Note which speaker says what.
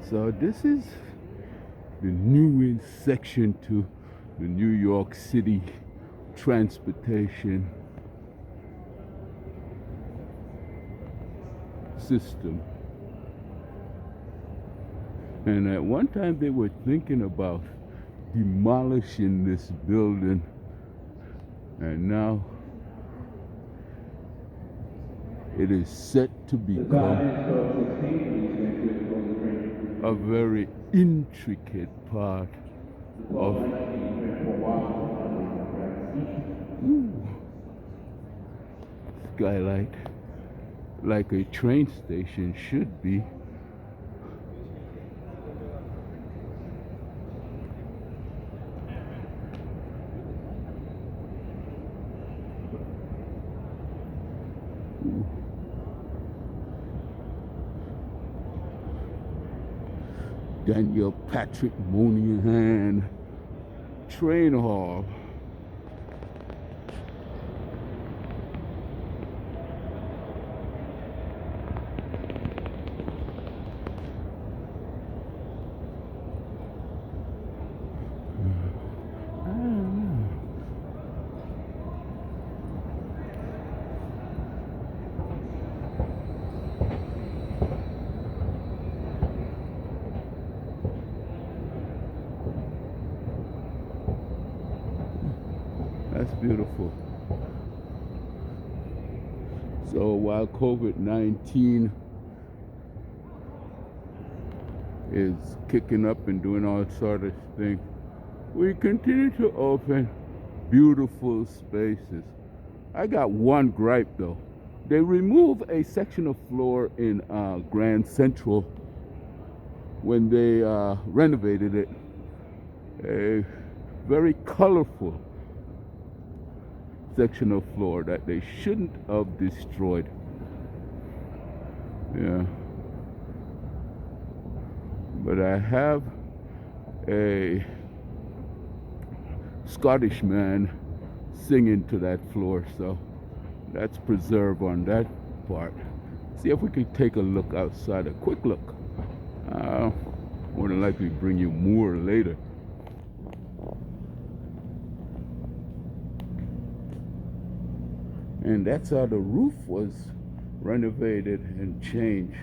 Speaker 1: So this is the new section to the New York City transportation system. And at one time they were thinking about demolishing this building, and now it is set to become a very intricate part of skylight, like a train station should be. Daniel Patrick Moynihan Train Hall. That's beautiful. So while COVID-19 is kicking up and doing all sort of things, we continue to open beautiful spaces. I got one gripe though. They remove a section of floor in Grand Central when they renovated it. A very colorful section of floor that they shouldn't have destroyed. Yeah. But I have a Scottish man singing to that floor, so that's preserved on that part. See if we can take a look outside, a quick look. More than likely bring you more later. And that's how the roof was renovated and changed.